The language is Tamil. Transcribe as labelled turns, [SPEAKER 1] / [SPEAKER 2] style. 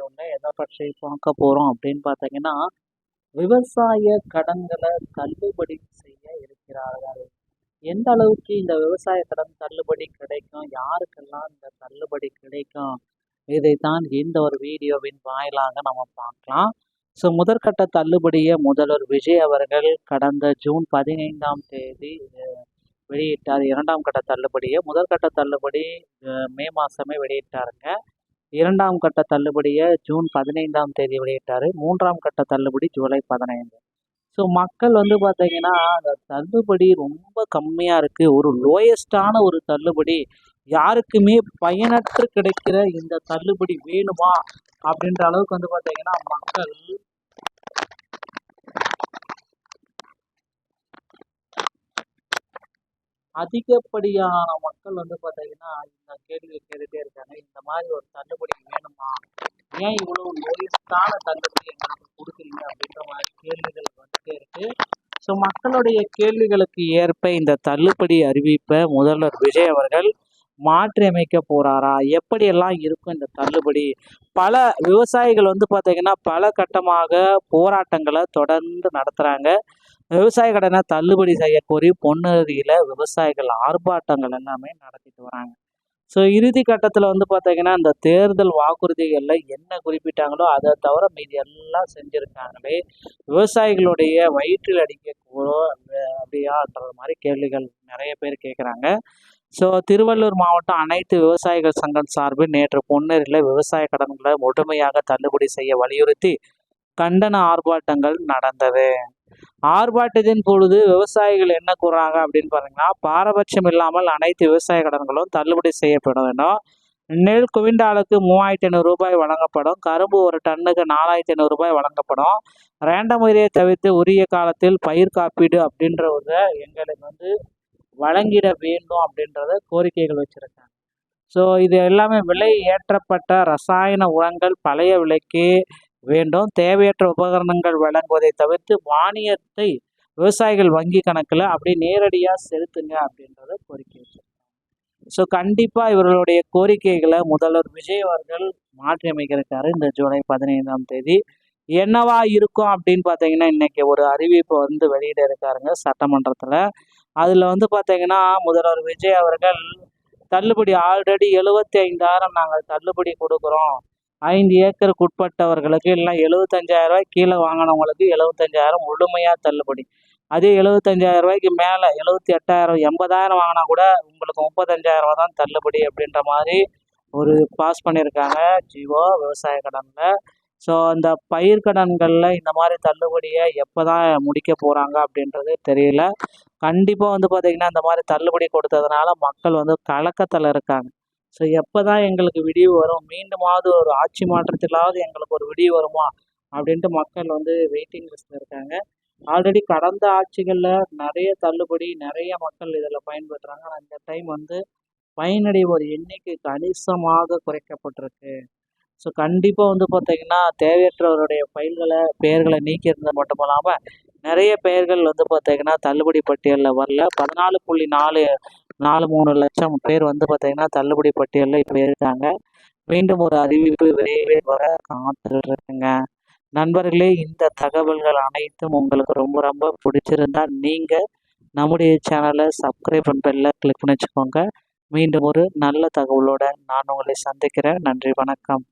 [SPEAKER 1] வீடியோவில் எதை பற்றி பார்க்க போகிறோம் அப்படின்னு பார்த்தீங்கன்னா, விவசாய கடன்களை தள்ளுபடி செய்ய இருக்கிறார்கள். எந்த அளவுக்கு இந்த விவசாய கடன் தள்ளுபடி கிடைக்கும், யாருக்கெல்லாம் இந்த தள்ளுபடி கிடைக்கும், இதைத்தான் இந்த ஒரு வீடியோவின் வாயிலாக நம்ம பார்க்கலாம். ஸோ முதற்கட்ட தள்ளுபடியை முதல்வர் விஜய் அவர்கள் கடந்த ஜூன் 15ஆம் தேதி வெளியிட்டார். இரண்டாம் கட்ட தள்ளுபடியை முதற்கட்ட தள்ளுபடி மே மாதமே வெளியிட்டாருங்க. இரண்டாம் கட்ட தள்ளுபடியை ஜூன் 15ஆம் தேதி வெளியிட்டார். மூன்றாம் கட்ட தள்ளுபடி ஜூலை 15. ஸோ மக்கள் பார்த்தீங்கன்னா அந்த தள்ளுபடி ரொம்ப கம்மியாக இருக்குது. ஒரு லோயஸ்டான ஒரு தள்ளுபடி, யாருக்குமே பயனற்று கிடைக்கிற இந்த தள்ளுபடி வேணுமா அப்படின்ற அளவுக்கு பார்த்தீங்கன்னா மக்கள் அதிகப்படியான மக்கள் பார்த்தீங்கன்னா இந்த கேள்வி கேட்டுகிட்டே இருக்காங்க. இந்த மாதிரி ஒரு தள்ளுபடி வேணுமா, ஏன் இவ்வளோ லோயஸ்டான தள்ளுபடி எங்களுக்கு கொடுக்குறீங்க அப்படின்ற மாதிரி கேள்விகள் வந்துட்டே இருக்கு. ஸோ மக்களுடைய கேள்விகளுக்கு ஏற்ப இந்த தள்ளுபடி அறிவிப்பை முதல்வர் விஜய் அவர்கள் மாற்றி அமைக்க போறாரா, எப்படியெல்லாம் இருக்கும் இந்த தள்ளுபடி? பல விவசாயிகள் பார்த்தீங்கன்னா பல கட்டமாக போராட்டங்களை தொடர்ந்து நடத்துகிறாங்க. விவசாய கடனை தள்ளுபடி செய்ய கோரி பொன்னேரியில் விவசாயிகள் ஆர்ப்பாட்டங்கள் எல்லாமே நடத்திட்டு வராங்க. ஸோ இறுதி கட்டத்தில் பார்த்தீங்கன்னா இந்த தேர்தல் வாக்குறுதிகளில் என்ன குறிப்பிட்டாங்களோ அதை தவிர மீதி எல்லாம் செஞ்சுருக்காங்களே, விவசாயிகளுடைய வயிற்றில் அடிக்க அப்படியான்ற மாதிரி கேள்விகள் நிறைய பேர் கேட்குறாங்க. ஸோ திருவள்ளூர் மாவட்டம் அனைத்து விவசாயிகள் சங்கம் சார்பில் நேற்று பொன்னேரியில் விவசாய கடன்களை முழுமையாக தள்ளுபடி செய்ய வலியுறுத்தி கண்டன ஆர்ப்பாட்டங்கள் நடந்தது. ஆர்ப்பாட்டத்தின் பொழுது விவசாயிகள் என்ன கூறாங்க அப்படின்னு பார்த்தீங்கன்னா, பாரபட்சம் இல்லாமல் அனைத்து விவசாய கடன்களும் தள்ளுபடி செய்யப்பட வேண்டும். நெல் குவிண்டாலுக்கு 3500 ரூபாய் வழங்கப்படும். கரும்பு ஒரு டன்னுக்கு 4500 ரூபாய் வழங்கப்படும். ரேண்டம் முறையை தவிர்த்து உரிய காலத்தில் பயிர் காப்பீடு அப்படின்றத எங்களுக்கு வழங்கிட வேண்டும் அப்படின்றத கோரிக்கைகள் வச்சுருக்காங்க. ஸோ இது எல்லாமே விலை ஏற்றப்பட்ட ரசாயன உரங்கள் பழைய விலைக்கு வேண்டும். தேவையற்ற உபகரணங்கள் வழங்குவதை தவிர்த்து மானியத்தை விவசாயிகள் வங்கி கணக்கில் அப்படியே நேரடியாக செலுத்துங்க அப்படின்றத கோரிக்கை வச்சிருக்காங்க. ஸோ கண்டிப்பாக இவர்களுடைய கோரிக்கைகளை முதல்வர் விஜய் அவர்கள் மாற்றி அமைக்கிறாரு. இந்த ஜூலை 15ஆம் தேதி என்னவா இருக்கும் அப்படின்னு பார்த்தீங்கன்னா, இன்னைக்கு ஒரு அறிவிப்பு வெளியிட இருக்காருங்க சட்டமன்றத்தில். அதில் பார்த்தீங்கன்னா முதல்வர் விஜய் அவர்கள் தள்ளுபடி ஆல்ரெடி 75,000 நாங்கள் தள்ளுபடி கொடுக்குறோம். 5 ஏக்கருக்கு உட்பட்டவர்களுக்கு எல்லாம் 75,000 ரூபாய் கீழே வாங்கினவங்களுக்கு 75,000 முழுமையாக தள்ளுபடி. அதே 75,000 ரூபாய்க்கு மேலே 78,000 80,000 வாங்கினா கூட உங்களுக்கு 35,000 தான் தள்ளுபடி அப்படின்ற மாதிரி ஒரு பாஸ் பண்ணியிருக்காங்க ஜிஓ விவசாய கடனில். ஸோ இந்த பயிர் கடன்களில் இந்த மாதிரி தள்ளுபடியை எப்போ தான் முடிக்க போகிறாங்க அப்படின்றது தெரியல. கண்டிப்பாக பார்த்திங்கன்னா இந்த மாதிரி தள்ளுபடி கொடுத்ததுனால மக்கள் கலக்கத்தில் இருக்காங்க. ஸோ எப்போ தான் எங்களுக்கு விடிவு வரும், மீண்டுமாவது ஒரு ஆட்சி மாற்றத்திலாவது எங்களுக்கு ஒரு விடிவு வருமா அப்படின்ட்டு மக்கள் வெயிட்டிங் லிஸ்ட்டில் இருக்காங்க. ஆல்ரெடி கடந்த ஆட்சிகளில் நிறைய தள்ளுபடி நிறைய மக்கள் இதில் பயன்படுத்துகிறாங்க. ஆனால் இந்த டைம் பயனடைவோர் எண்ணிக்கை கணிசமாக குறைக்கப்பட்டிருக்கு. ஸோ கண்டிப்பாக பார்த்தீங்கன்னா தேவையற்றவருடைய பெயர்களை நீக்கியிருந்தது மட்டும் இல்லாமல் நிறைய பெயர்கள் பார்த்தீங்கன்னா தள்ளுபடி பட்டியலில் வரல. 14.43 லட்சம் பேர் பார்த்தீங்கன்னா தள்ளுபடி பட்டியலில் இப்போ இருக்காங்க. மீண்டும் ஒரு அறிவிப்பு விரைவில் வர காத்துட்டு இருக்குங்க. நண்பர்களே, இந்த தகவல்கள் அனைத்தும் உங்களுக்கு ரொம்ப ரொம்ப பிடிச்சிருந்தா நீங்கள் நம்முடைய சேனலை சப்ஸ்கிரைப் பண்ண கிளிக் பண்ணி வச்சுக்கோங்க. மீண்டும் ஒரு நல்ல தகவலோட நான் உங்களை சந்திக்கிறேன். நன்றி, வணக்கம்.